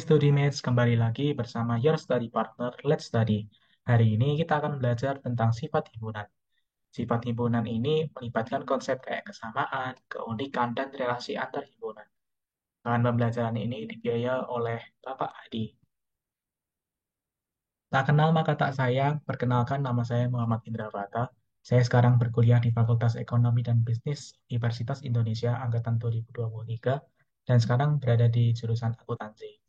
Studi Mates, kembali lagi bersama Your Study Partner, Let's Study. Hari ini kita akan belajar tentang sifat himpunan. Sifat himpunan ini melibatkan konsep kayak kesamaan, keunikan, dan relasi antar himpunan. Bahan pembelajaran ini dibiayai oleh Bapak Adi. Tak kenal maka tak sayang, perkenalkan nama saya Muhammad Indra Prata. Saya sekarang berkuliah di Fakultas Ekonomi dan Bisnis Universitas Indonesia Angkatan 2023 dan sekarang berada di jurusan akuntansi.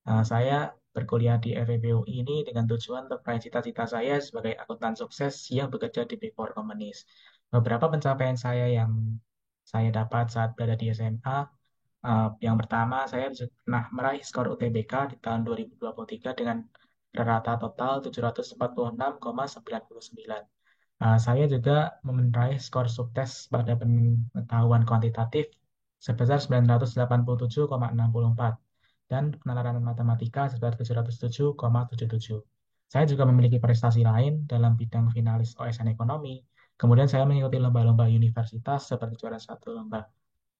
Saya berkuliah di FEB UI ini dengan tujuan untuk meraih cita-cita saya sebagai akuntan sukses yang bekerja di Big Four Companies. Beberapa pencapaian saya yang saya dapat saat berada di SMA, yang pertama saya pernah meraih skor UTBK di tahun 2023 dengan rata total 746,99. Saya juga meraih skor subtes pada pengetahuan kuantitatif sebesar 987,64 dan penalaran matematika sebesar 707,77. Saya juga memiliki prestasi lain dalam bidang finalis OSN ekonomi. Kemudian saya mengikuti lomba-lomba universitas seperti juara satu lomba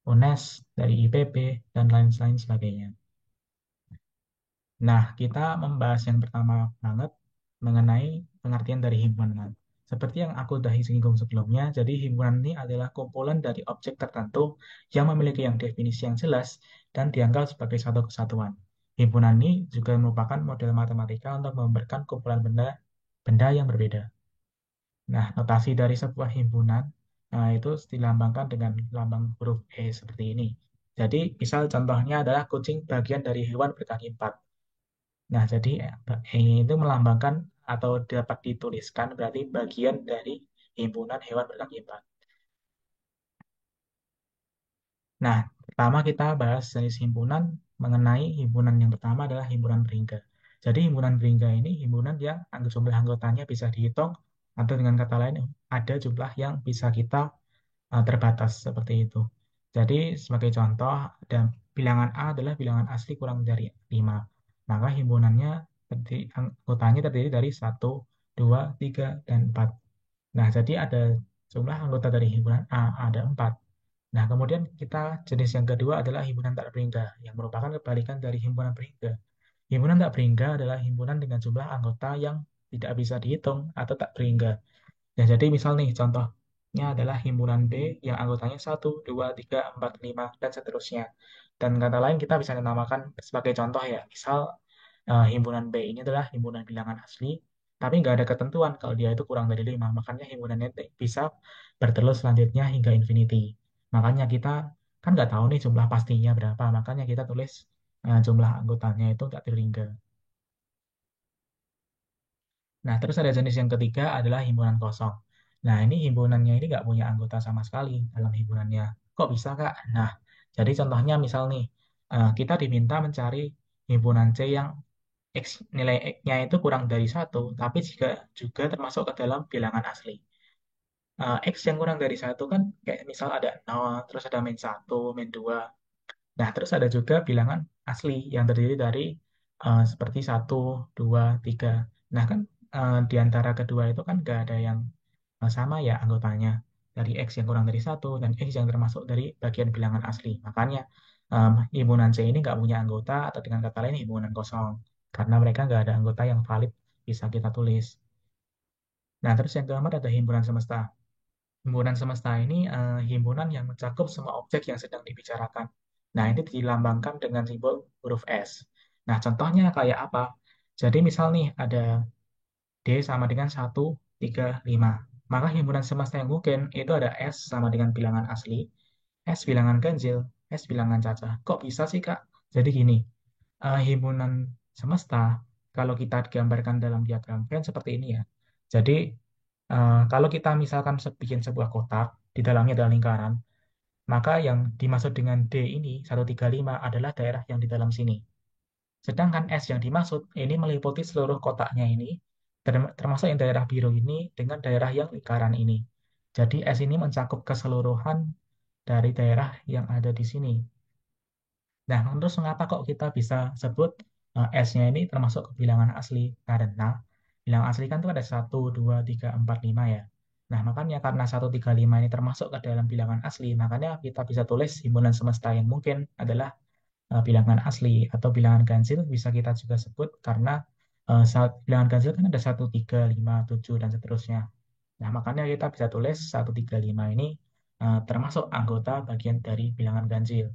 UNES dari IPB dan lain-lain sebagainya. Nah, kita membahas yang pertama banget mengenai pengertian dari himpunan. Seperti yang aku udah singgung sebelumnya, jadi himpunan ini adalah kumpulan dari objek tertentu yang memiliki yang definisi yang jelas dan dianggap sebagai satu kesatuan. Himpunan ini juga merupakan model matematika untuk membentuk kumpulan benda yang berbeda. Nah, notasi dari sebuah himpunan itu dilambangkan dengan lambang huruf E seperti ini. Jadi, misal contohnya adalah kucing bagian dari hewan berkaki empat. Nah, jadi itu melambangkan atau dapat dituliskan berarti bagian dari himpunan hewan berkaki empat. Nah, pertama kita bahas jenis himpunan mengenai himpunan yang pertama adalah himpunan beringga. Jadi himpunan beringga ini himpunan yang jumlah anggotanya bisa dihitung atau dengan kata lain ada jumlah yang bisa kita terbatas seperti itu. Jadi sebagai contoh, ada bilangan A adalah bilangan asli kurang dari 5. Maka himpunannya anggotanya terdiri dari satu, 2, 3, dan 4. Nah, jadi ada jumlah anggota dari himpunan A ada 4. Nah, kemudian kita jenis yang kedua adalah himpunan tak beringga, yang merupakan kebalikan dari himpunan beringga. Himpunan tak beringga adalah himpunan dengan jumlah anggota yang tidak bisa dihitung atau tak beringga. Ya, jadi misal nih contohnya adalah himpunan B yang anggotanya satu, 2, 3, 4, 5, dan seterusnya. Dan kata lain kita bisa menamakan sebagai contoh ya. Misal himpunan B ini adalah himpunan bilangan asli, tapi nggak ada ketentuan kalau dia itu kurang dari 5. Makanya himpunannya bisa berterus selanjutnya hingga infinity. Makanya kita kan nggak tahu nih jumlah pastinya berapa. Makanya kita tulis jumlah anggotanya itu tak terhingga. Nah, terus ada jenis yang ketiga adalah himpunan kosong. Nah, ini himpunannya ini nggak punya anggota sama sekali dalam himpunannya. Kok bisa, Kak? Nah, jadi contohnya misal nih, kita diminta mencari himpunan C yang X, nilai X-nya itu kurang dari satu, tapi juga termasuk ke dalam bilangan asli. X yang kurang dari satu kan kayak misal ada 0, terus ada min satu, min 2. Nah, terus ada juga bilangan asli yang terdiri dari seperti satu, 2, 3. Nah, kan di antara kedua itu kan nggak ada yang sama ya anggotanya. Dari X yang kurang dari satu dan X yang termasuk dari bagian bilangan asli. Makanya himpunan C ini nggak punya anggota atau dengan kata lain himpunan kosong. Karena mereka nggak ada anggota yang valid bisa kita tulis. Nah, terus yang keempat ada himpunan semesta. Himpunan semesta ini himpunan yang mencakup semua objek yang sedang dibicarakan. Nah, ini dilambangkan dengan simbol huruf S. Nah, contohnya kayak apa? Jadi misal nih ada D sama dengan satu, 3, 5. Maka himpunan semesta yang mungkin itu ada S sama dengan bilangan asli, S bilangan ganjil, S bilangan cacah. Kok bisa sih, Kak? Jadi gini, himpunan semesta, kalau kita gambarkan dalam diagram Venn seperti ini ya. Jadi kalau kita misalkan bikin sebuah kotak, di dalamnya ada lingkaran, maka yang dimaksud dengan D ini, 135 adalah daerah yang di dalam sini. Sedangkan S yang dimaksud, ini meliputi seluruh kotaknya ini, termasuk yang daerah biru ini dengan daerah yang lingkaran ini. Jadi S ini mencakup keseluruhan dari daerah yang ada di sini. Nah, terus mengapa kok kita bisa sebut S-nya ini termasuk ke bilangan asli? Karena bilangan asli kan itu ada satu, 2, 3, 4, 5 ya. Nah, makanya karena 1, 3, 5 ini termasuk ke dalam bilangan asli, makanya kita bisa tulis himpunan semesta yang mungkin adalah bilangan asli atau bilangan ganjil bisa kita juga sebut karena saat bilangan ganjil kan ada 1, 3, 5, 7 dan seterusnya. Nah, makanya kita bisa tulis 1, 3, 5 ini termasuk anggota bagian dari bilangan ganjil.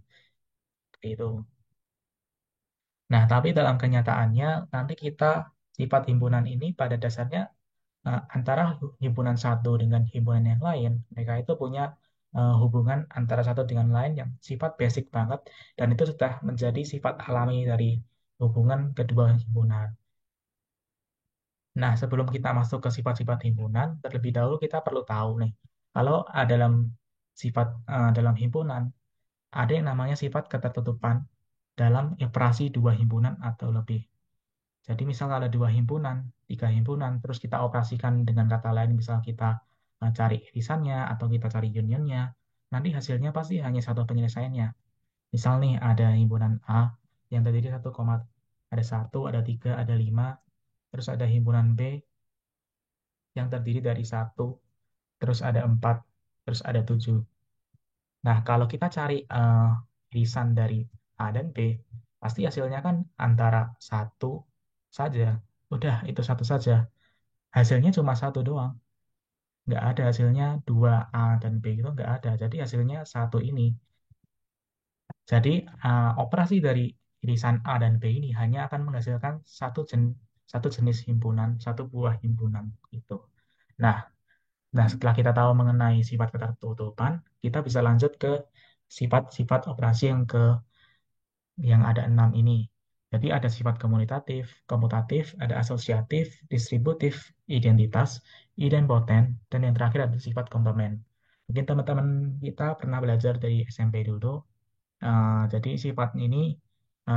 Seperti itu. Nah, tapi dalam kenyataannya nanti kita sifat himpunan ini pada dasarnya antara himpunan satu dengan himpunan yang lain, mereka itu punya hubungan antara satu dengan lain yang sifat basic banget dan itu sudah menjadi sifat alami dari hubungan kedua himpunan. Nah, sebelum kita masuk ke sifat-sifat himpunan, terlebih dahulu kita perlu tahu nih, kalau dalam sifat dalam himpunan ada yang namanya sifat ketertutupan dalam operasi dua himpunan atau lebih. Jadi misal ada dua himpunan, tiga himpunan, terus kita operasikan dengan kata lain, misal kita cari irisannya atau kita cari unionnya, nanti hasilnya pasti hanya satu penyelesaiannya. Misal nih ada himpunan A yang terdiri satu koma, ada satu, ada tiga, ada lima, terus ada himpunan B yang terdiri dari satu, terus ada empat, terus ada tujuh. Nah, kalau kita cari irisan dari A dan B, pasti hasilnya kan antara satu saja. Udah, itu satu saja. Hasilnya cuma satu doang. Nggak ada hasilnya dua A dan B itu nggak ada. Jadi hasilnya satu ini. Jadi operasi dari irisan A dan B ini hanya akan menghasilkan satu jenis himpunan, satu buah himpunan itu. Nah, setelah kita tahu mengenai sifat ketertutupan, kita bisa lanjut ke sifat-sifat operasi yang ada enam ini. Jadi ada sifat komutatif, ada asosiatif, distributif, identitas, idempoten, dan yang terakhir ada sifat komplement. Mungkin teman-teman kita pernah belajar dari SMP dulu. Jadi sifat ini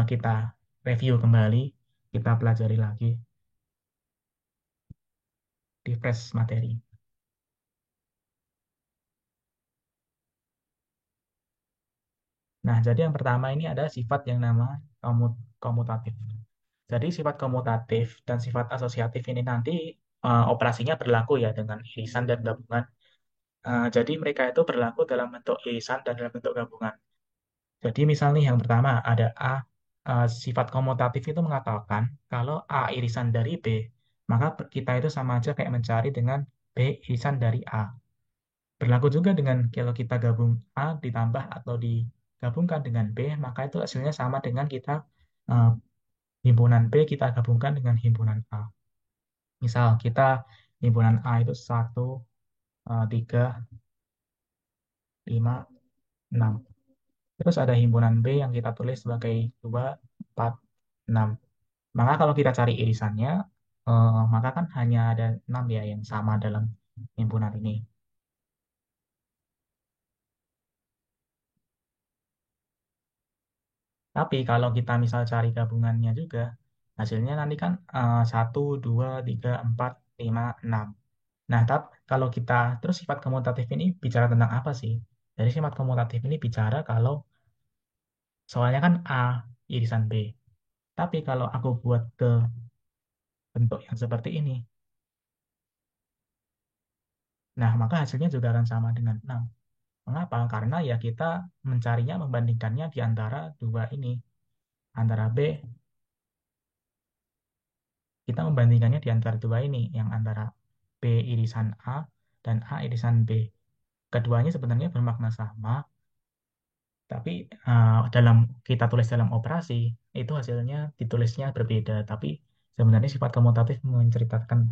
kita review kembali, kita pelajari lagi di fresh materi. Nah, jadi yang pertama ini ada sifat yang nama komutatif. Jadi sifat komutatif dan sifat asosiatif ini nanti operasinya berlaku ya dengan irisan dan gabungan. Jadi mereka itu berlaku dalam bentuk irisan dan dalam bentuk gabungan. Jadi misalnya yang pertama ada A, sifat komutatif itu mengatakan kalau A irisan dari B, maka kita itu sama aja kayak mencari dengan B irisan dari A. Berlaku juga dengan kalau kita gabung A ditambah atau digabungkan dengan B, maka itu hasilnya sama dengan kita eh, himpunan B kita gabungkan dengan himpunan A. Misal kita himpunan A itu 1, 3, 5, 6. Terus ada himpunan B yang kita tulis sebagai 2, 4, 6. Maka kalau kita cari irisannya, maka kan hanya ada 6 ya yang sama dalam himpunan ini. Tapi kalau kita misal cari gabungannya juga, hasilnya nanti kan 1, 2, 3, 4, 5, 6. Nah, kalau kita, terus sifat komutatif ini bicara tentang apa sih? Jadi sifat komutatif ini bicara kalau soalnya kan A irisan B. Tapi kalau aku buat ke bentuk yang seperti ini, nah maka hasilnya juga akan sama dengan 6. Mengapa? Karena ya kita mencarinya, membandingkannya di antara dua ini. Antara B, kita membandingkannya di antara dua ini, yang antara B irisan A dan A irisan B. Keduanya sebenarnya bermakna sama, tapi dalam kita tulis dalam operasi, itu hasilnya ditulisnya berbeda. Tapi sebenarnya sifat komutatif menceritakan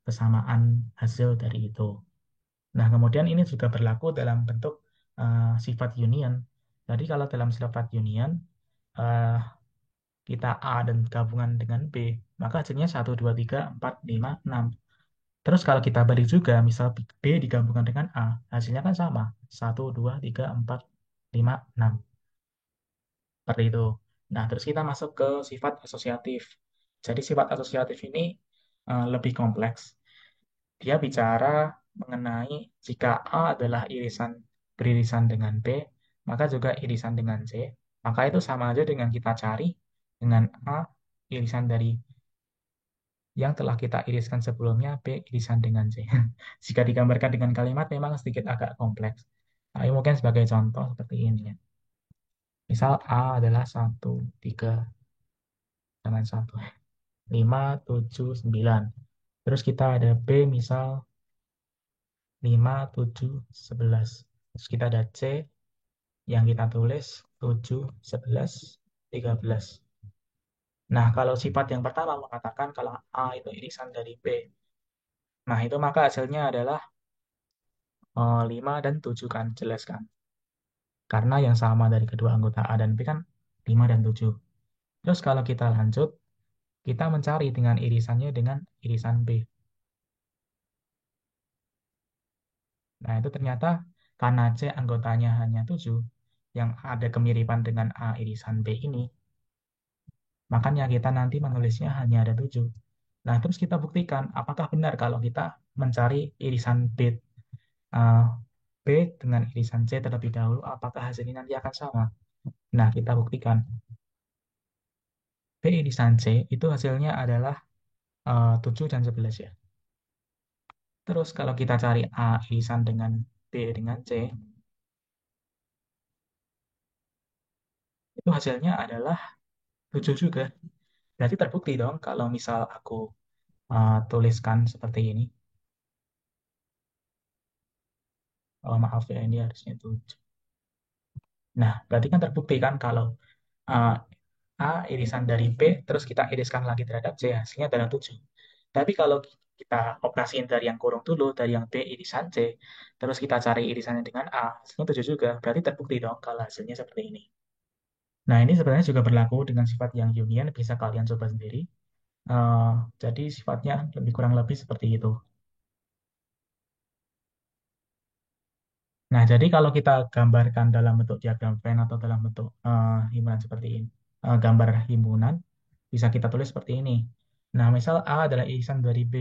kesamaan hasil dari itu. Nah, kemudian ini juga berlaku dalam bentuk sifat union. Jadi kalau dalam sifat union, eh, kita A dan gabungan dengan B, maka hasilnya 1, 2, 3, 4, 5, 6. Terus kalau kita balik juga, misal B digabungkan dengan A, hasilnya kan sama. 1, 2, 3, 4, 5, 6. Seperti itu. Nah, terus kita masuk ke sifat asosiatif. Jadi sifat asosiatif ini lebih kompleks. Dia bicara mengenai jika A adalah beririsan dengan B, maka juga irisan dengan C. Maka itu sama aja dengan kita cari dengan A irisan dari yang telah kita iriskan sebelumnya, B irisan dengan C. Jika digambarkan dengan kalimat memang sedikit agak kompleks. Nah, ini mungkin sebagai contoh seperti ini ya. Misal A adalah 1, 3, jangan 1, 5, 7, 9. Terus kita ada B misal 5, 7, 11. Terus kita ada C yang kita tulis 7, 11, 13. Nah, kalau sifat yang pertama mengatakan kalau A itu irisan dari B. Nah, itu maka hasilnya adalah 5 dan 7 kan, jelas kan? Karena yang sama dari kedua anggota A dan B kan 5 dan 7. Terus kalau kita lanjut, kita mencari dengan irisannya dengan irisan B. Nah, itu ternyata karena C anggotanya hanya 7, yang ada kemiripan dengan A irisan B ini, makanya kita nanti menulisnya hanya ada 7. Nah, terus kita buktikan apakah benar kalau kita mencari irisan B, eh, B dengan irisan C terlebih dahulu, apakah hasilnya nanti akan sama? Nah, kita buktikan. B irisan C itu hasilnya adalah 7 dan 11 ya. Terus kalau kita cari A irisan dengan B dengan C, itu hasilnya adalah 7 juga. Berarti terbukti dong kalau misal aku tuliskan seperti ini. Oh, maaf ya, ini harusnya 7. Nah, berarti kan terbukti kan kalau uh, A irisan dari B, terus kita iriskan lagi terhadap C, hasilnya adalah 7. Tapi kalau kita operasiin dari yang kurung dulu, dari yang B irisan C, terus kita cari irisannya dengan A, hasilnya 7 juga. Berarti terbukti dong kalau hasilnya seperti ini. Nah, ini sebenarnya juga berlaku dengan sifat yang union, bisa kalian coba sendiri. Eh, jadi sifatnya lebih kurang lebih seperti itu. Nah, jadi kalau kita gambarkan dalam bentuk diagram Venn atau dalam bentuk himpunan seperti ini, gambar himpunan, bisa kita tulis seperti ini. Nah, misal A adalah irisan dari B.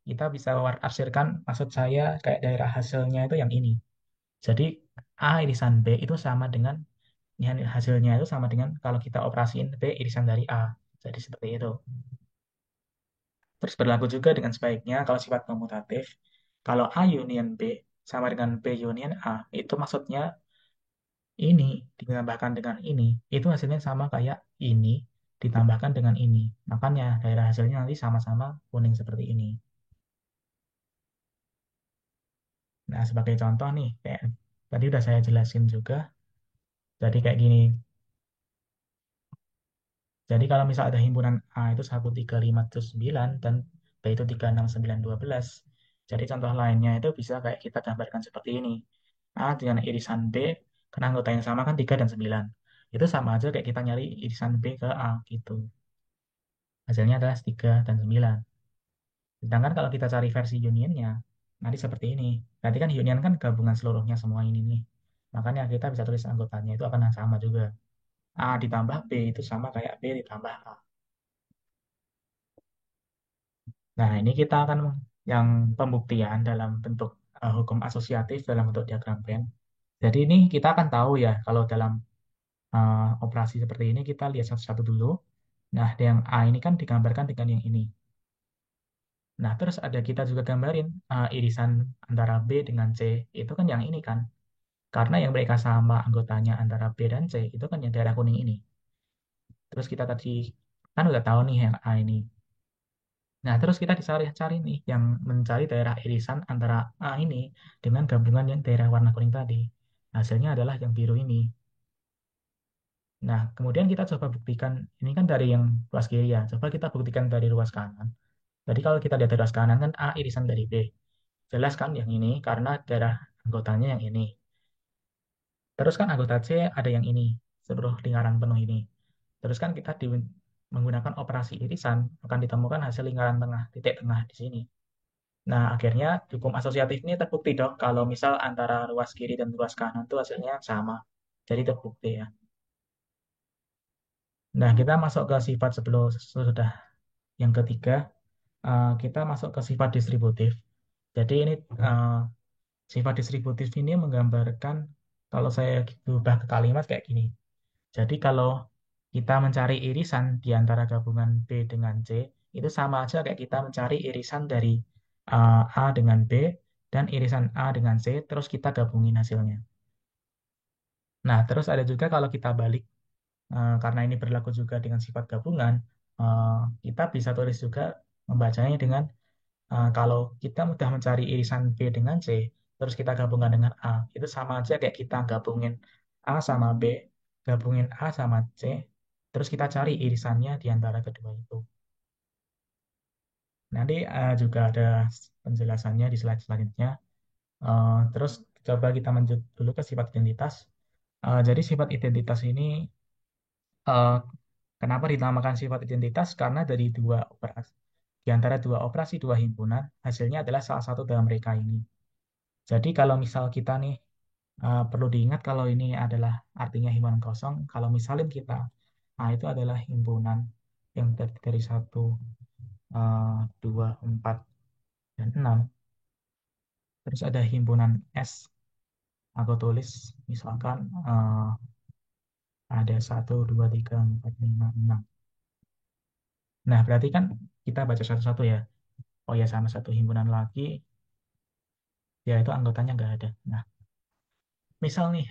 Kita bisa arsirkan, maksud saya kayak daerah hasilnya itu yang ini. Jadi, A irisan B itu sama dengan, ya, hasilnya itu sama dengan kalau kita operasiin B irisan dari A. Jadi seperti itu. Terus berlaku juga dengan sebaiknya kalau sifat komutatif. Kalau A union B sama dengan B union A, itu maksudnya ini ditambahkan dengan ini, itu hasilnya sama kayak ini ditambahkan dengan ini. Makanya daerah hasilnya nanti sama-sama kuning seperti ini. Nah, sebagai contoh nih, kayak tadi udah saya jelasin juga. Jadi kayak gini. Jadi kalau misal ada himpunan A itu 1, 3, 5, 9 dan B itu 3, 6, 9, 12. Jadi contoh lainnya itu bisa kayak kita gambarkan seperti ini. A dengan irisan B, karena anggota yang sama kan 3 dan 9. Itu sama aja kayak kita nyari irisan B ke A gitu. Hasilnya adalah 3 dan 9. Sedangkan kalau kita cari versi unionnya, nanti seperti ini. Nanti kan union kan gabungan seluruhnya semua ini nih. Makanya kita bisa tulis anggotanya itu akan sama juga. A ditambah B itu sama kayak B ditambah A. Nah, ini kita akan yang pembuktian dalam bentuk hukum asosiatif dalam bentuk diagram Venn. Jadi ini kita akan tahu ya, kalau dalam operasi seperti ini kita lihat satu-satu dulu. Nah, yang A ini kan digambarkan dengan yang ini. Nah, terus ada kita juga gambarin irisan antara B dengan C. Itu kan yang ini kan. Karena yang mereka sama anggotanya antara B dan C, itu kan yang daerah kuning ini. Terus kita tadi kan udah tahu nih yang A ini. Nah, terus kita dicari-cari nih yang mencari daerah irisan antara A ini dengan gabungan yang daerah warna kuning tadi. Hasilnya adalah yang biru ini. Nah, kemudian kita coba buktikan, ini kan dari yang ruas kiri ya. Coba kita buktikan dari ruas kanan. Jadi kalau kita lihat dari ruas kanan kan A irisan dari B. Jelas kan yang ini karena daerah anggotanya yang ini. Terus kan anggota C ada yang ini, seluruh lingkaran penuh ini. Terus kan kita menggunakan operasi irisan akan ditemukan hasil lingkaran tengah, titik tengah di sini. Nah, akhirnya hukum asosiatif ini terbukti dong kalau misal antara ruas kiri dan ruas kanan itu hasilnya sama. Jadi terbukti ya. Nah, kita masuk ke sifat sebelum sudah yang ketiga, kita masuk ke sifat distributif. Jadi ini sifat distributif ini menggambarkan kalau saya ubah ke kalimat kayak gini. Jadi kalau kita mencari irisan di antara gabungan B dengan C, itu sama aja kayak kita mencari irisan dari A dengan B dan irisan A dengan C, terus kita gabungin hasilnya. Nah, terus ada juga kalau kita balik, karena ini berlaku juga dengan sifat gabungan, eh, kita bisa tulis juga membacanya dengan kalau kita mudah mencari irisan B dengan C, terus kita gabungkan dengan A, itu sama aja kayak kita gabungin A sama B, gabungin A sama C, terus kita cari irisannya di antara kedua itu. Nanti juga ada penjelasannya di slide selanjutnya. Terus coba kita lanjut dulu ke sifat identitas. Jadi sifat identitas ini eh, kenapa dinamakan sifat identitas? Karena dari dua operasi, di antara dua operasi dua himpunan, hasilnya adalah salah satu dalam mereka ini. Jadi kalau misal kita nih perlu diingat kalau ini adalah artinya himpunan kosong. Kalau misalin kita, itu adalah himpunan yang terdiri dari satu, dua, empat, dan enam. Terus ada himpunan S. Aku tulis misalkan ada satu, dua, tiga, empat, lima, enam. Nah, berarti kan kita baca satu-satu ya. Oh ya, sama satu himpunan lagi, ya itu anggotanya nggak ada. Nah, misal nih,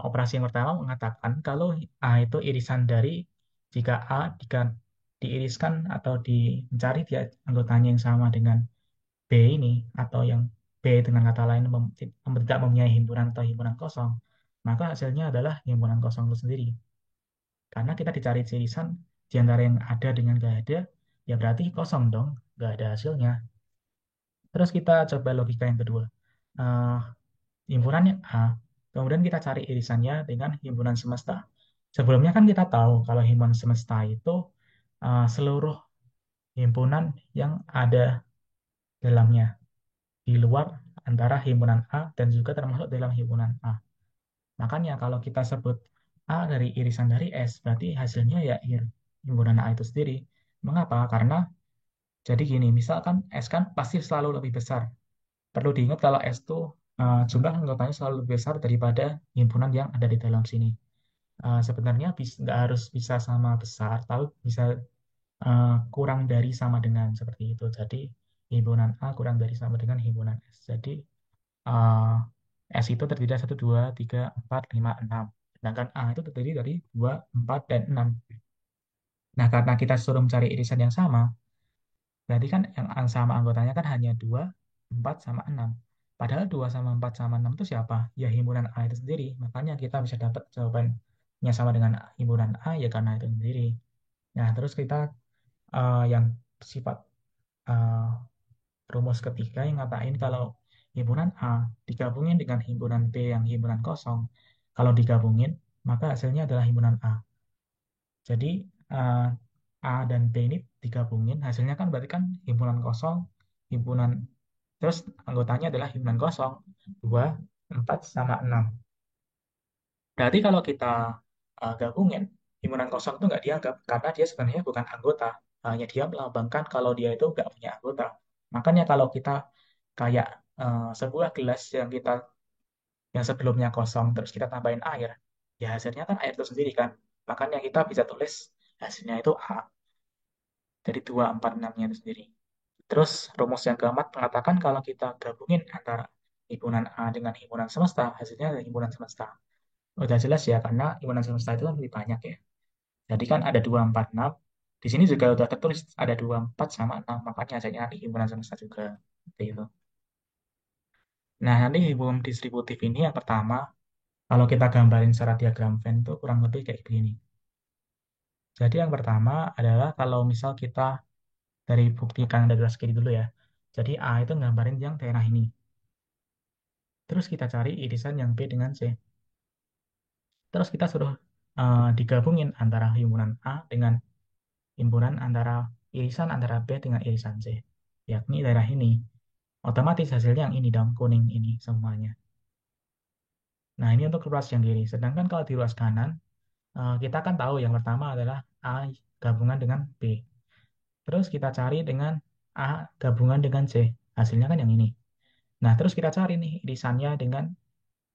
operasi yang pertama mengatakan kalau A itu irisan dari jika A diiriskan atau mencari dia anggotanya yang sama dengan B ini, atau yang B dengan kata lain tidak mempunyai himpunan atau himpunan kosong, maka hasilnya adalah himpunan kosong itu sendiri. Karena kita dicari irisan di antara yang ada dengan nggak ada, ya berarti kosong dong, nggak ada hasilnya. Terus kita coba logika yang kedua. Eh, Himpunannya A, kemudian kita cari irisannya dengan himpunan semesta. Sebelumnya kan kita tahu kalau himpunan semesta itu seluruh himpunan yang ada dalamnya, di luar antara himpunan A dan juga termasuk dalam himpunan A. Makanya kalau kita sebut A dari irisan dari S, berarti hasilnya ya himpunan A itu sendiri. Mengapa? Karena jadi gini, misalkan S kan pasti selalu lebih besar. Perlu diingat kalau S itu jumlah anggotanya selalu lebih besar daripada himpunan yang ada di dalam sini. Sebenarnya nggak harus bisa sama besar, tapi bisa kurang dari sama dengan seperti itu. Jadi himpunan A kurang dari sama dengan himpunan S. Jadi eh, S itu terdiri dari 1, 2, 3, 4, 5, 6. Sedangkan A itu terdiri dari 2, 4, dan 6. Nah, karena kita suruh mencari irisan yang sama, berarti kan yang sama anggotanya kan hanya 2, 4, sama 6. Padahal 2 sama 4 sama 6 itu siapa? Ya himpunan A itu sendiri. Makanya kita bisa dapat jawabannya sama dengan himpunan A ya karena itu sendiri. Nah, terus kita yang sifat eh, rumus ketiga yang ngatain kalau himpunan A digabungin dengan himpunan B yang himpunan kosong. Kalau digabungin, maka hasilnya adalah himpunan A. Jadi eh, A dan B ini digabungin, hasilnya kan berarti kan himpunan kosong, himpunan terus anggotanya adalah himpunan kosong, 2, 4, sama 6. Berarti kalau kita gabungin, himpunan kosong itu nggak dianggap karena dia sebenarnya bukan anggota. Hanya dia melambangkan kalau dia itu nggak punya anggota. Makanya kalau kita kayak sebuah gelas yang sebelumnya kosong terus kita tambahin air, ya hasilnya kan air itu sendiri kan. Makanya kita bisa tulis hasilnya itu A. Dari 2, 4, 6-nya itu sendiri. Terus rumus yang keempat mengatakan kalau kita gabungin antara himpunan A dengan himpunan semesta, hasilnya adalah himpunan semesta. Udah jelas ya, karena himpunan semesta itu kan lebih banyak ya. Jadi kan ada 2, 4, 6. Di sini juga udah tertulis ada 2, 4, sama 6. Makanya hasilnya nanti himpunan semesta juga. Seperti itu. Nah, nanti hubungan distributif ini yang pertama, kalau kita gambarin secara diagram Venn itu kurang lebih kayak begini. Jadi yang pertama adalah kalau misal kita dari bukti kan dari kiri dulu ya. Jadi A itu gambarin yang daerah ini. Terus kita cari irisan yang B dengan C. Terus kita suruh digabungin antara himpunan A dengan himpunan irisan antara B dengan irisan C. Yakni daerah ini. Otomatis hasilnya yang ini dong, kuning ini semuanya. Nah, ini untuk ruas yang kiri. Sedangkan kalau di ruas kanan, kita kan tahu yang pertama adalah A gabungan dengan B. Terus kita cari dengan A gabungan dengan C. Hasilnya kan yang ini. Nah, terus kita cari nih irisannya dengan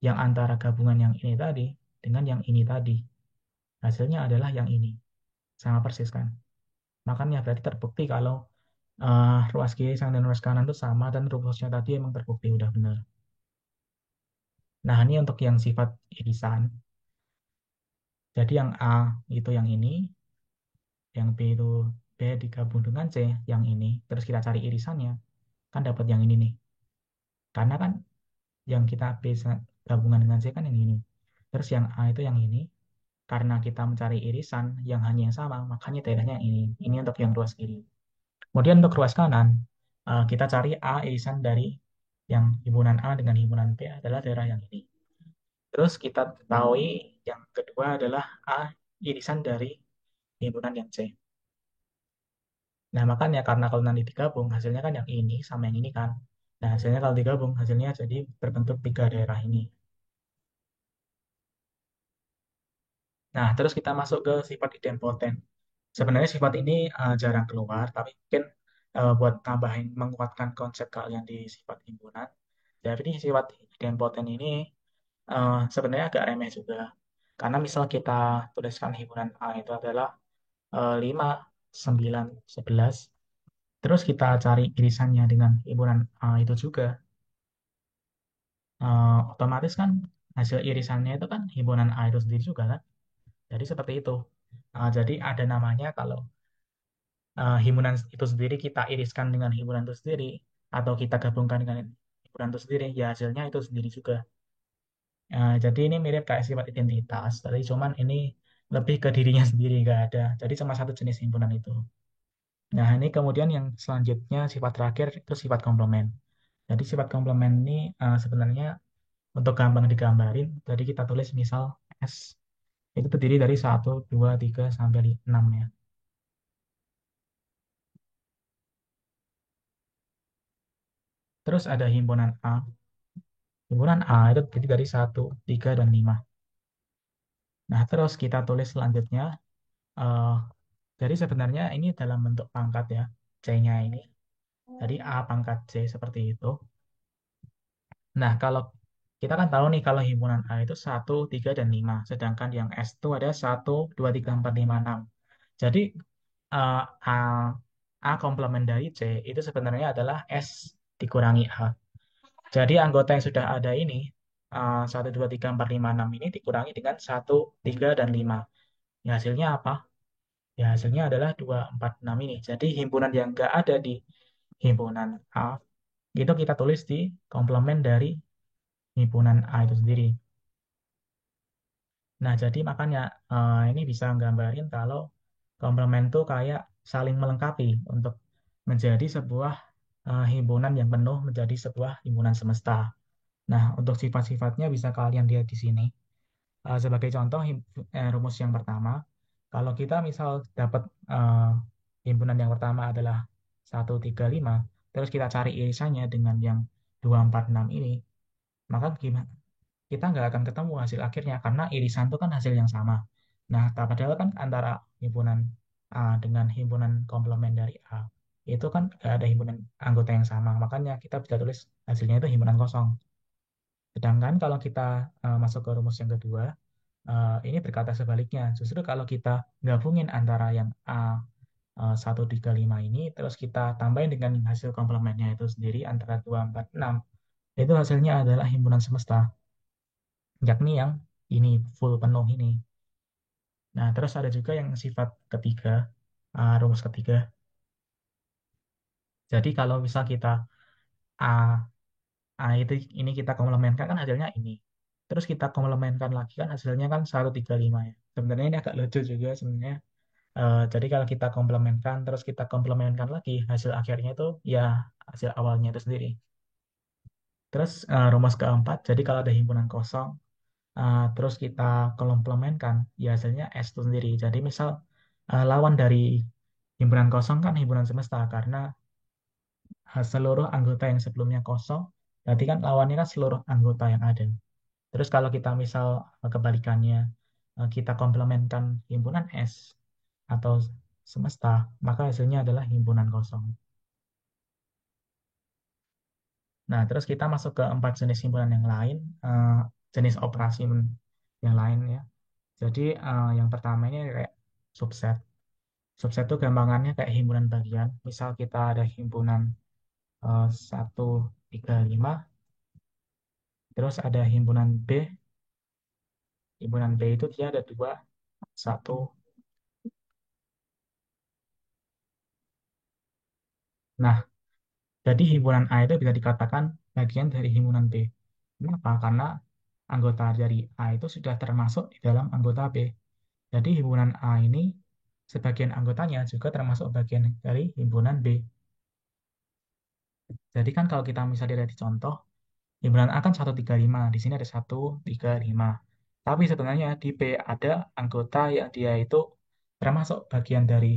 yang antara gabungan yang ini tadi dengan yang ini tadi. Hasilnya adalah yang ini. Sama persis kan. Makanya berarti terbukti kalau ruas kiri sama dan ruas kanan itu sama dan rumusnya tadi emang terbukti udah benar. Nah, ini untuk yang sifat irisan. Jadi yang A itu yang ini, yang B itu B digabung dengan C yang ini, terus kita cari irisannya, kan dapat yang ini nih. Karena kan yang kita B gabungan dengan C kan yang ini. Terus yang A itu yang ini, karena kita mencari irisan yang hanya yang sama, makanya daerahnya yang ini. Ini untuk yang ruas kiri. Kemudian untuk ruas kanan, kita cari A irisan dari yang himpunan A dengan himpunan B adalah daerah yang ini. Terus kita ketahui yang kedua adalah A irisan dari himpunan yang C. Nah, makanya karena kalau nanti digabung, hasilnya kan yang ini sama yang ini kan. Nah, hasilnya kalau digabung, hasilnya jadi terbentuk tiga daerah ini. Nah, terus kita masuk ke sifat idempoten. Sebenarnya sifat ini jarang keluar, tapi mungkin buat tambahin menguatkan konsep kalian di sifat himpunan. Jadi sifat idempoten ini sebenarnya agak remeh juga. Karena misal kita tuliskan himpunan A itu adalah 5, 9, 11. Terus kita cari irisannya dengan himpunan A itu juga. Otomatis kan hasil irisannya itu kan himpunan A itu sendiri juga kan. Jadi seperti itu. Jadi ada namanya kalau himpunan itu sendiri kita iriskan dengan himpunan itu sendiri atau kita gabungkan dengan himpunan itu sendiri, ya hasilnya itu sendiri juga. Jadi ini mirip kayak sifat identitas, tapi cuman ini lebih ke dirinya sendiri nggak ada. Jadi cuma satu jenis himpunan itu. Nah ini kemudian yang selanjutnya sifat terakhir itu sifat komplement. Jadi sifat komplement ini sebenarnya untuk gampang digambarin, jadi kita tulis misal S itu terdiri dari satu 2 3 sampai 6 ya. Terus ada himpunan A. Himpunan A itu terdiri dari satu 3 dan 5. Nah, terus kita tulis selanjutnya. eh, jadi sebenarnya ini dalam bentuk pangkat ya. C-nya ini. Jadi A pangkat C seperti itu. Nah, kalau kita kan tahu nih kalau himpunan A itu satu 3 dan 5. Sedangkan yang S itu ada satu 2 3 4 5 6. Jadi eh, A, A komplement dari C itu sebenarnya adalah S dikurangi A. Jadi anggota yang sudah ada ini, 1, 2, 3, 4, 5, 6 ini dikurangi dengan satu 3 dan 5. Ya, hasilnya apa? Ya, hasilnya adalah 2, 4, 6 ini. Jadi himpunan yang nggak ada di himpunan A, itu kita tulis di komplement dari himpunan A itu sendiri. Nah, jadi makanya ini bisa nggambarin kalau komplement itu kayak saling melengkapi untuk menjadi sebuah himpunan yang penuh menjadi sebuah himpunan semesta. Nah, untuk sifat-sifatnya bisa kalian lihat di sini. Sebagai contoh, rumus yang pertama, kalau kita misal dapat himpunan yang pertama adalah 1, 3, 5, terus kita cari irisannya dengan yang 2, 4, 6 ini, maka gimana? Kita nggak akan ketemu hasil akhirnya karena irisan itu kan hasil yang sama. Nah, padahal kan antara himpunan A dengan himpunan komplement dari A, itu kan nggak ada himpunan anggota yang sama. Makanya kita bisa tulis hasilnya itu himpunan kosong. Sedangkan kalau kita masuk ke rumus yang kedua, ini berkata sebaliknya. Justru kalau kita gabungin antara yang A 1, 3, 5 ini, terus kita tambahin dengan hasil komplementnya itu sendiri antara 2, 4, 6, itu hasilnya adalah himpunan semesta, yakni yang ini full penuh ini. Nah, terus ada juga yang sifat ketiga, rumus ketiga. Jadi kalau misal kita A, A itu ini kita komplementkan kan hasilnya ini. Terus kita komplementkan lagi kan hasilnya kan 1, 3, 5 ya. Sebenarnya ini agak lucu juga sebenarnya. Jadi kalau kita komplementkan, terus kita komplementkan lagi, hasil akhirnya itu ya hasil awalnya itu sendiri. Terus rumus keempat, jadi kalau ada himpunan kosong, terus kita komplementkan, ya hasilnya S itu sendiri. Jadi misal lawan dari himpunan kosong kan himpunan semesta, karena seluruh anggota yang sebelumnya kosong, berarti kan lawannya kan seluruh anggota yang ada. Terus kalau kita misal kebalikannya, kita komplementkan himpunan S atau semesta, maka hasilnya adalah himpunan kosong. Nah, terus kita masuk ke empat jenis himpunan yang lain, eh, jenis operasi yang lain ya. Jadi yang pertama ini kayak subset. Subset itu gampangannya kayak himpunan bagian. Misal kita ada himpunan 1, 3, 5, terus ada himpunan B. Himpunan B itu dia ada dua. satu. Nah, jadi himpunan A itu bisa dikatakan bagian dari himpunan B. Kenapa? Karena anggota dari A itu sudah termasuk di dalam anggota B. Jadi himpunan A ini sebagian anggotanya juga termasuk bagian dari himpunan B. Jadi kan kalau kita misalnya lihat di contoh, himpunan A kan 135, di sini ada 135. Tapi sebenarnya di B ada anggota yang dia itu termasuk bagian dari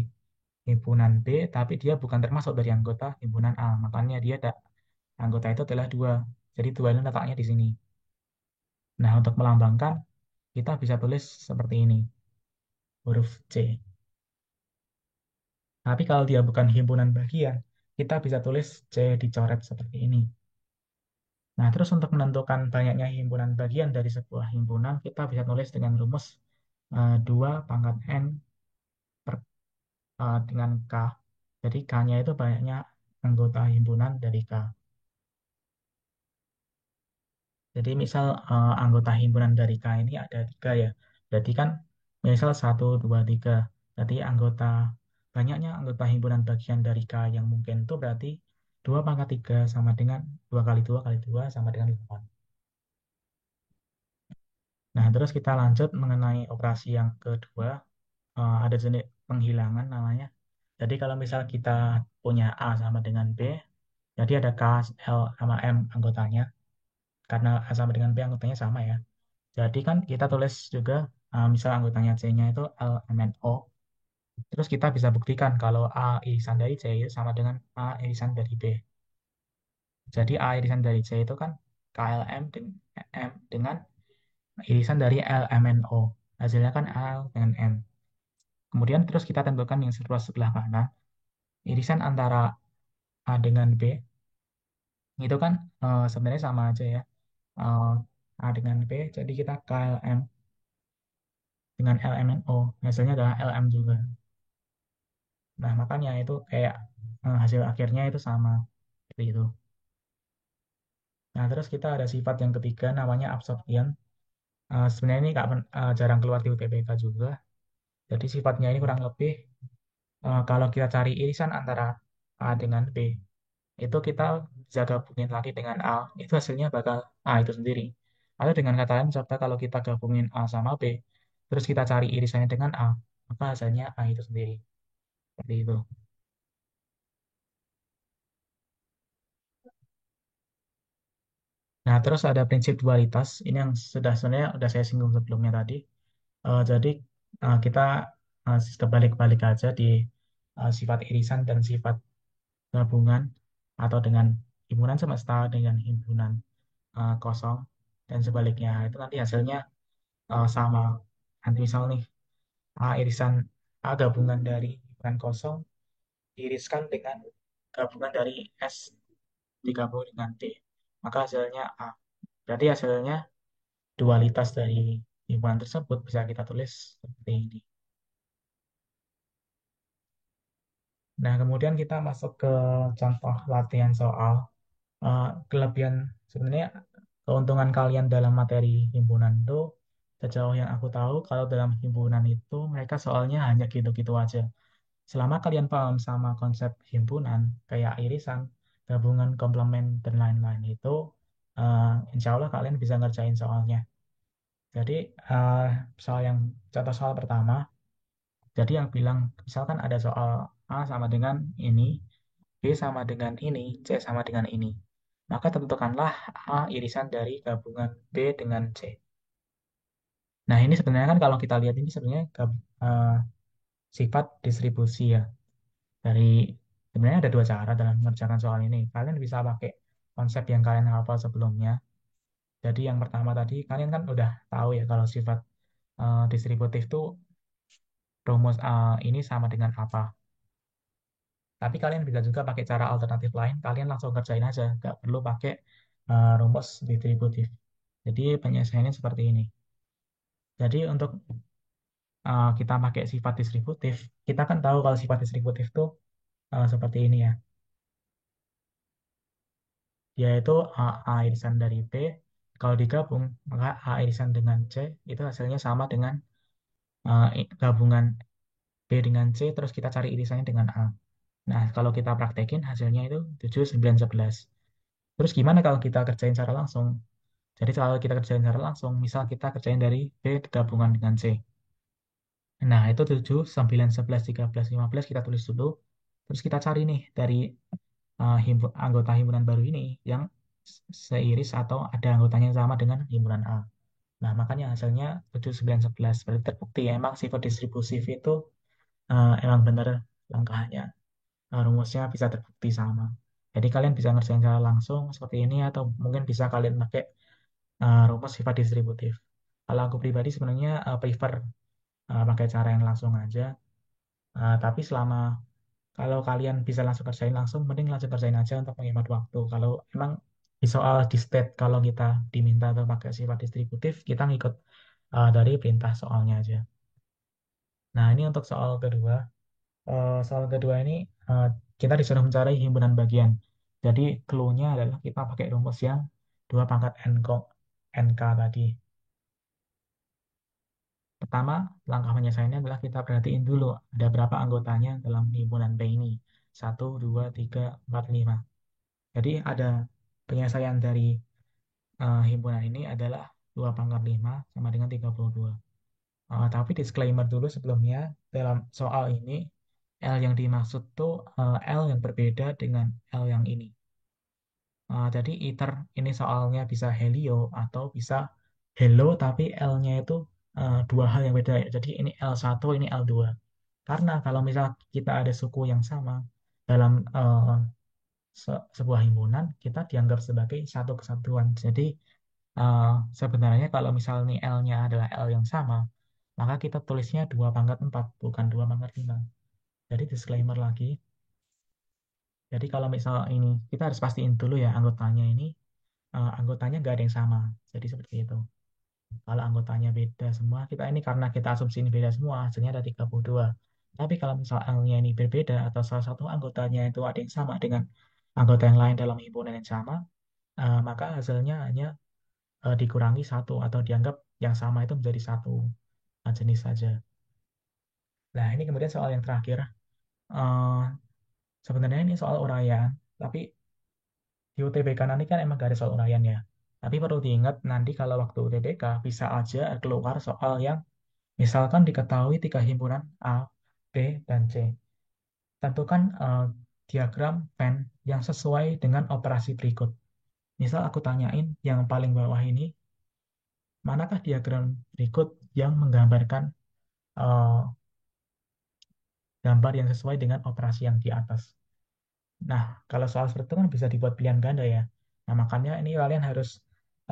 himpunan B, tapi dia bukan termasuk dari anggota himpunan A. Makanya dia ada anggota itu adalah dua. Jadi dua ini letaknya di sini. Nah, untuk melambangkan, kita bisa tulis seperti ini, huruf C. Tapi kalau dia bukan himpunan bagian, kita bisa tulis C dicoret seperti ini. Nah, terus untuk menentukan banyaknya himpunan bagian dari sebuah himpunan, kita bisa tulis dengan rumus 2 pangkat N per, dengan K. Jadi K-nya itu banyaknya anggota himpunan dari K. Jadi misal anggota himpunan dari K ini ada tiga ya. Berarti kan misal satu, dua, tiga. Berarti banyaknya anggota himpunan bagian dari K yang mungkin itu berarti 2 pangkat 3 sama dengan 2 kali 2 kali 2 sama dengan 8. Nah, terus kita lanjut mengenai operasi yang kedua. Ada jenis penghilangan namanya. Jadi kalau misal kita punya A sama dengan B, jadi ada K, L, sama M anggotanya. Karena A sama dengan B anggotanya sama ya. Jadi kan kita tulis juga, misal anggotanya C-nya itu LMNO. Terus kita bisa buktikan kalau A irisan dari C itu sama dengan A irisan dari B. Jadi A irisan dari C itu kan KLM dengan M dengan irisan dari LMNO. Hasilnya kan L dengan M. Kemudian terus kita tentukan yang sebelah kanan. Irisan antara A dengan B itu kan sebenarnya sama aja ya. Eh, A dengan B, jadi kita KLM dengan LMNO. Hasilnya adalah LM juga. Nah, makanya itu kayak hasil akhirnya itu sama. Seperti itu. Nah, terus kita ada sifat yang ketiga namanya absorption. Sebenarnya ini nggak jarang keluar di UTBK juga. Jadi sifatnya ini kurang lebih kalau kita cari irisan antara A dengan B, itu kita bisa gabungin lagi dengan A, itu hasilnya bakal A itu sendiri. Atau dengan kata lain, coba kalau kita gabungin A sama B, terus kita cari irisannya dengan A, maka hasilnya A itu sendiri. Seperti itu. Nah, terus ada prinsip dualitas. Ini yang sebenarnya sudah saya singgung sebelumnya tadi. Jadi kita kebalik-balik aja di sifat irisan dan sifat gabungan atau dengan himpunan semesta dengan himpunan kosong dan sebaliknya. Itu nanti hasilnya sama. Nanti misal nih irisan A gabungan dari himpunan kosong diiriskan dengan gabungan dari S digabung dengan D. Maka hasilnya A. Berarti hasilnya dualitas dari himpunan tersebut bisa kita tulis seperti ini. Nah, kemudian kita masuk ke contoh latihan soal. Kelebihan sebenarnya keuntungan kalian dalam materi himpunan itu sejauh yang aku tahu kalau dalam himpunan itu mereka soalnya hanya gitu-gitu aja. Selama kalian paham sama konsep himpunan kayak irisan, gabungan, komplement dan lain-lain itu insya Allah kalian bisa ngerjain soalnya. Jadi eh, soal yang contoh soal pertama, jadi yang bilang misalkan ada soal A sama dengan ini, B sama dengan ini, C sama dengan ini. Maka tentukanlah A irisan dari gabungan B dengan C. Nah, ini sebenarnya kan kalau kita lihat ini sebenarnya eh, sifat distribusi ya. Dari sebenarnya ada dua cara dalam mengerjakan soal ini. Kalian bisa pakai konsep yang kalian hafal sebelumnya. Jadi yang pertama tadi kalian kan udah tahu ya kalau sifat distributif itu rumus ini sama dengan apa. Tapi kalian bisa juga pakai cara alternatif lain. Kalian langsung kerjain aja, nggak perlu pakai rumus distributif. Jadi penyelesaiannya seperti ini. Jadi untuk kita pakai sifat distributif, kita kan tahu kalau sifat distributif itu seperti ini ya, yaitu A irisan dari B, kalau digabung, maka A irisan dengan C, itu hasilnya sama dengan gabungan B dengan C, terus kita cari irisannya dengan A. Nah, kalau kita praktekin hasilnya itu 7, 9, 11. Terus gimana kalau kita kerjain secara langsung? Jadi kalau kita kerjain secara langsung, misal kita kerjain dari B gabungan dengan C. Nah, itu 7, 9, 11, 13, 15 kita tulis dulu. Terus kita cari nih dari anggota himpunan baru ini yang seiris atau ada anggotanya yang sama dengan himpunan A. Nah, makanya hasilnya 7, 9, 11. Berarti terbukti emang sifat distribusi itu emang benar langkahnya. Rumusnya bisa terbukti sama. Jadi kalian bisa ngerjain secara langsung seperti ini atau mungkin bisa kalian pakai rumus sifat distributif. Kalau aku pribadi sebenarnya prefer pakai cara yang langsung aja. Tapi selama kalau kalian bisa langsung kerjain langsung, mending langsung kerjain aja untuk menghemat waktu. Kalau emang di soal di state kalau kita diminta untuk pakai sifat distributif, kita ngikut dari perintah soalnya aja. Nah, ini untuk soal kedua. Soal kedua ini eh, kita disuruh mencari himpunan bagian. Jadi clue-nya adalah kita pakai rumus yang 2 pangkat NK tadi. Pertama, langkah penyelesaiannya adalah kita perhatiin dulu ada berapa anggotanya dalam himpunan B ini. 1, 2, 3, 4, 5. Jadi ada penyelesaian dari himpunan ini adalah 2 pangkat 5 sama dengan 32. Tapi disclaimer dulu sebelumnya, dalam soal ini, L yang dimaksud tuh L yang berbeda dengan L yang ini. Jadi either ini soalnya bisa helio atau bisa hello tapi L-nya itu dua hal yang beda ya. Jadi ini L1, ini L2. Karena kalau misal kita ada suku yang sama dalam sebuah himpunan, kita dianggap sebagai satu kesatuan. Jadi eh, sebenarnya kalau misal nih L-nya adalah L yang sama, maka kita tulisnya 2 pangkat 4 bukan 2 pangkat 5. Jadi disclaimer lagi. Jadi kalau misal ini, kita harus pastiin dulu ya anggotanya ini, anggotanya nggak ada yang sama. Jadi seperti itu. Kalau anggotanya beda semua, kita ini karena kita asumsi ini beda semua, hasilnya ada 32. Tapi kalau misal L-nya ini berbeda, atau salah satu anggotanya itu ada yang sama dengan anggota yang lain dalam himpunan yang sama, maka hasilnya hanya dikurangi satu atau dianggap yang sama itu menjadi satu jenis saja. Nah, ini kemudian soal yang terakhir. Eh, Sebenarnya ini soal uraian, tapi di UTBK nanti kan emang gak ada soal uraian ya. Tapi perlu diingat nanti kalau waktu UTBK bisa aja keluar soal yang misalkan diketahui tiga himpunan A, B, dan C. Tentukan diagram Venn yang sesuai dengan operasi berikut. Misal aku tanyain yang paling bawah ini, manakah diagram berikut yang menggambarkan eh, gambar yang sesuai dengan operasi yang di atas. Nah, kalau soal seperti itu kan bisa dibuat pilihan ganda ya. Nah, makanya ini kalian harus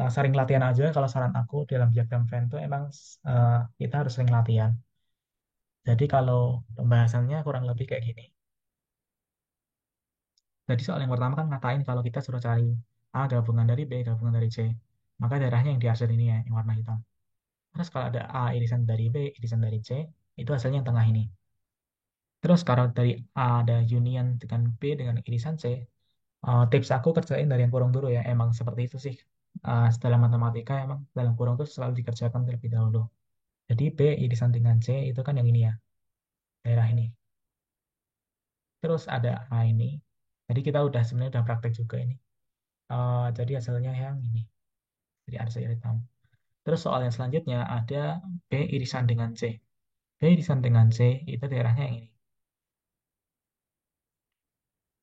sering latihan aja. Kalau saran aku dalam diagram Venn itu emang kita harus sering latihan. Jadi kalau pembahasannya kurang lebih kayak gini. Jadi soal yang pertama kan ngatain kalau kita suruh cari A gabungan dari B gabungan dari C. Maka darahnya yang di hasil ini ya, yang warna hitam. Terus kalau ada A irisan dari B, irisan dari C, itu hasilnya yang tengah ini. Terus kalau dari A ada union dengan B dengan irisan C, tips aku kerjain dari yang kurung dulu ya. Emang seperti itu sih. Dalam matematika emang dalam kurung itu selalu dikerjakan terlebih dahulu. Jadi B irisan dengan C itu kan yang ini ya, daerah ini. Terus ada A ini. Jadi kita udah sebenarnya udah praktek juga ini. Jadi hasilnya yang ini. Jadi ada seirit tahu. Terus soal yang selanjutnya ada B irisan dengan C. B irisan dengan C itu daerahnya yang ini.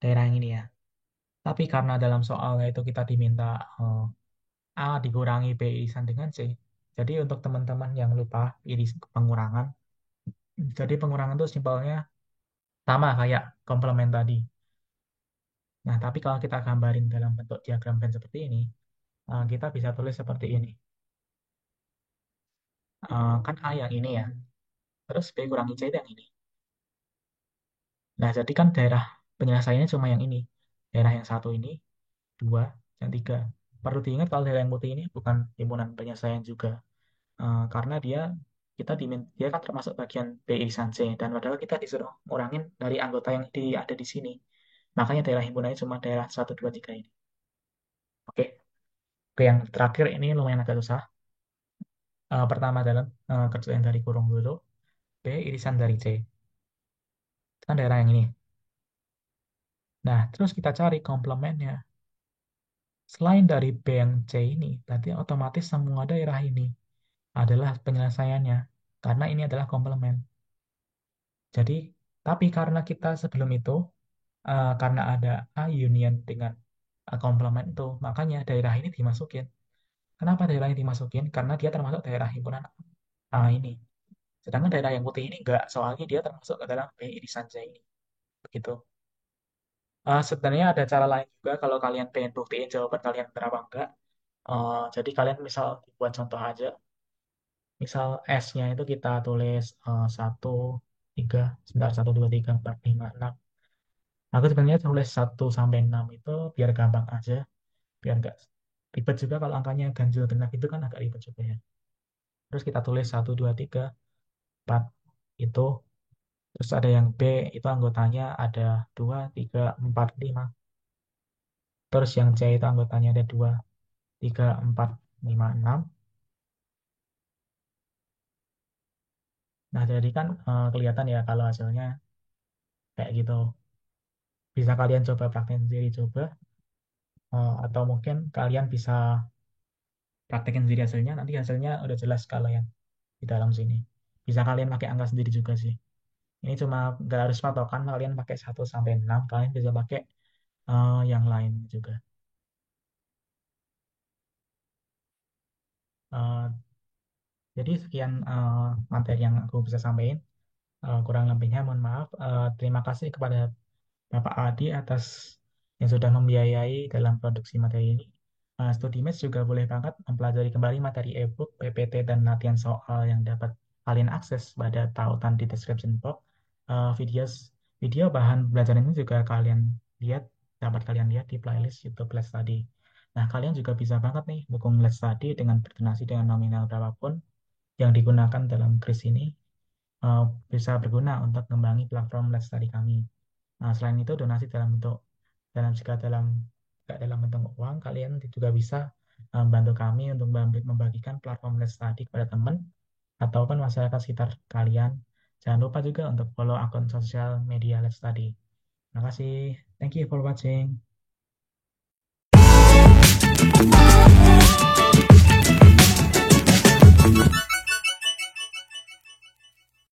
Daerah yang ini ya. Tapi karena dalam soalnya itu kita diminta A dikurangi B irisan dengan C. Jadi untuk teman-teman yang lupa iris pengurangan, jadi pengurangan itu simpelnya sama kayak komplement tadi. Nah, tapi kalau kita gambarin dalam bentuk diagram Venn seperti ini, kita bisa tulis seperti ini. Kan A yang ini ya, terus B kurangi C itu yang ini. Nah, jadi kan daerah penyelesaiannya cuma yang ini. Daerah yang satu ini, dua, yang tiga. Perlu diingat kalau daerah yang putih ini bukan himpunan penyelesaian juga. Karena dia kan termasuk bagian B irisan C. Dan padahal kita disuruh ngurangin dari anggota yang ada di sini. Makanya daerah himpunannya cuma daerah satu 2 3 ini. Oke. Oke, yang terakhir ini lumayan agak susah. Pertama adalah kerjaan dari kurung dulu. B irisan dari C. Itu kan daerah yang ini. Nah, terus kita cari komplemennya. Selain dari B yang C ini, berarti otomatis semua daerah ini adalah penyelesaiannya. Karena ini adalah komplemen. Jadi, tapi karena kita sebelum itu, karena ada A union dengan komplement itu, makanya daerah ini dimasukin. Kenapa daerah ini dimasukin? Karena dia termasuk daerah himpunan A ini. Sedangkan daerah yang putih ini enggak, soalnya dia termasuk ke dalam B irisan C ini. Begitu. Sebenarnya ada cara lain juga kalau kalian pengen buktiin jawaban kalian berapa enggak. Jadi kalian misal buat contoh aja, misal S-nya itu kita tulis 1, 3, sebentar, 1, 2, 3, 4, 5, 6. Aku sebenarnya tulis 1 sampai 6 itu biar gampang aja, biar enggak ribet juga kalau angkanya ganjil genap itu kan agak ribet juga ya. Terus kita tulis 1, 2, 3, 4 itu, terus ada yang B itu anggotanya ada 2, 3, 4, 5. Terus yang C itu anggotanya ada 2, 3, 4, 5, 6. Nah, jadi kan kelihatan ya kalau hasilnya kayak gitu. Bisa kalian coba praktekin sendiri coba, atau mungkin kalian bisa praktekin sendiri hasilnya, nanti hasilnya udah jelas kalau yang di dalam sini. Bisa kalian pakai angka sendiri juga sih. Ini cuma nggak harus patokan kalian pakai 1 sampai 6, kalian bisa pakai yang lain juga. Eh, jadi sekian materi yang aku bisa sampaikan. Kurang lebihnya mohon maaf. Terima kasih kepada Bapak Adi atas yang sudah membiayai dalam produksi materi ini. StudiMatch juga boleh banget mempelajari kembali materi e-book, PPT, dan latihan soal yang dapat kalian akses pada tautan di description box. Video bahan belajar ini juga dapat kalian lihat di playlist YouTube Let's Study. Nah, kalian juga bisa banget nih dukung Let's Study dengan berdonasi dengan nominal berapapun yang digunakan dalam kris ini, eh, bisa berguna untuk membangun platform Let's Study kami. Nah, selain itu donasi jika dalam bentuk uang, kalian juga bisa membantu kami untuk membagikan platform Let's Study kepada teman ataupun masyarakat sekitar kalian. Jangan lupa juga untuk follow akun sosial media Let's Study. Terima kasih. Thank you for watching.